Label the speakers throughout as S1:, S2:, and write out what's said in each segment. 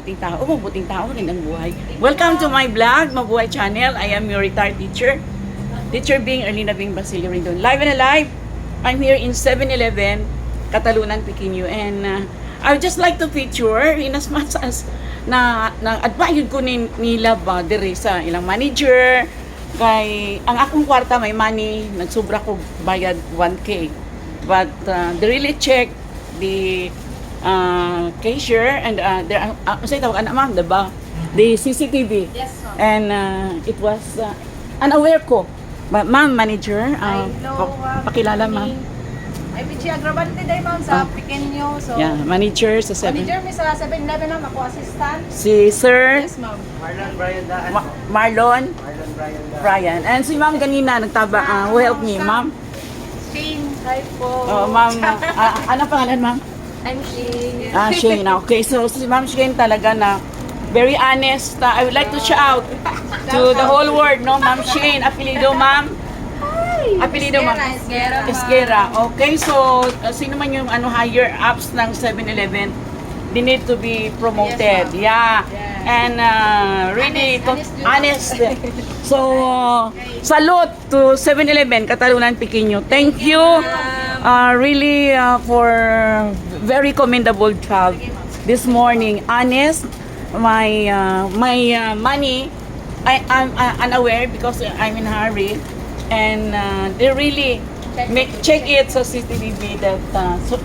S1: Mabuting tao, mabuting tao, magandang buhay. Welcome to my vlog, Mabuhay Channel. I am your retired teacher. Teacher Bing, Erlina Bing Basilio Rindon. Live and alive. I'm here in 7-Eleven, Catalunan, Pequeño. And I would just like to feature in as much as na advise ko nila ba dire sa ilang manager kay ang akong kwarta may money, nagsubra ko bayad 1K. But they really check the cashier and there say tawag ma'am, diba? The CCTV.
S2: Yes, ma'am.
S1: And it was unaware ko. Ma'am, manager, pakilala ma'am.
S2: Ay, Pichi Agrabante day, ma'am, sa Pequeño. So,
S1: Yeah, manager sa 7.
S2: manager mi sa 7-Eleven, ma'am. Ako assistant.
S1: Si Sir
S2: Yes, ma'am.
S3: Marlon Brian Daan.
S1: Marlon
S3: Marlon Brian Daan.
S1: Brian. And si ma'am kanina nagtaba, who help me, ma'am?
S2: Shane, hi po.
S1: Oh, ma'am, ano pangalan ma'am?
S2: I'm Shane.
S1: Shane. Okay, so si Ma'am Shane talaga na very honest. I would like to shout to the whole world, no, Ma'am Shane. Apelido, ma'am? Apelido, ma'am?
S2: Esguera.
S1: Esguera. Okay, so sino man yung higher ups ng 7-Eleven, they need to be promoted.
S2: Yes,
S1: Yeah.
S2: Yeah.
S1: And really
S2: Honest.
S1: So, salute to 7-Eleven, Catalunan, Pequeño. Thank you. Really for very commendable job this morning. Honest, my money, I'm unaware because I'm in a hurry, and they really check it sa CCTV that so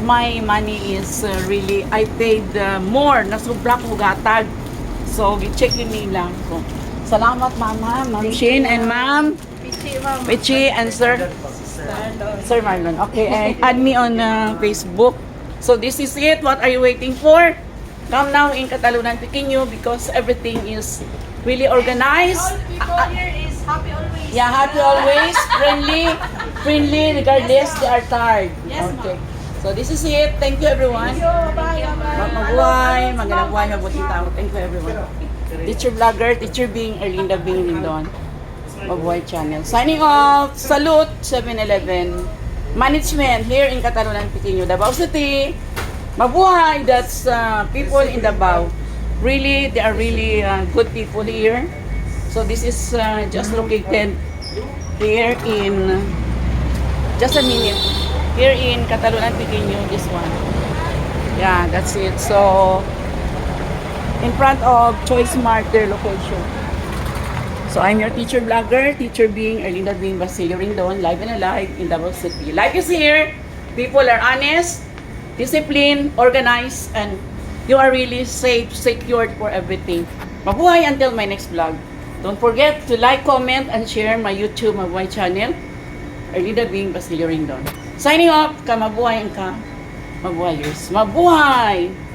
S1: my money is really I paid more na sobra ko gatag. So check yun nila. So, salamat mama, Ma'am Shane and Ma'am
S2: Pichi, ma'am.
S1: Pichi and Sir Sir Marlon. Okay, add me on Facebook. So this is it. What are you waiting for? Come now in Catalunan, Pequeño because everything is really organized.
S2: All people here is happy always.
S1: Yeah, happy always, friendly regardless they are tired.
S2: Yes, ma'am.
S1: Okay. So this is it. Thank you everyone.
S2: Thank you. Bye.
S1: Mabuhay, magandang buhay, mabuting tao. Thank you everyone. Teacher Vlogger, Teacher Bing, Erlinda Bing Rindon. Mabuhay Channel. Signing off. Salute 7-Eleven. Management here in Catalunan, Pequeño, Davao City. Mabuhay. That's people in Davao. Really, they are really good people here. So this is just located here in just a minute. Here in Catalunan, Pequeño, this one. Yeah, that's it. So in front of Choice Mart, their location. So I'm your teacher vlogger, Teacher Bing, Erlinda Bing Basilio Rindon, live and alive in Davao City. Life is here. People are honest, disciplined, organized, and you are really safe, secured for everything. Mabuhay until my next vlog. Don't forget to like, comment, and share my YouTube Mabuhay channel, Erlinda Bing Basilio Rindon. Signing off, ka mabuhay ang ka mabuhayers. Mabuhay!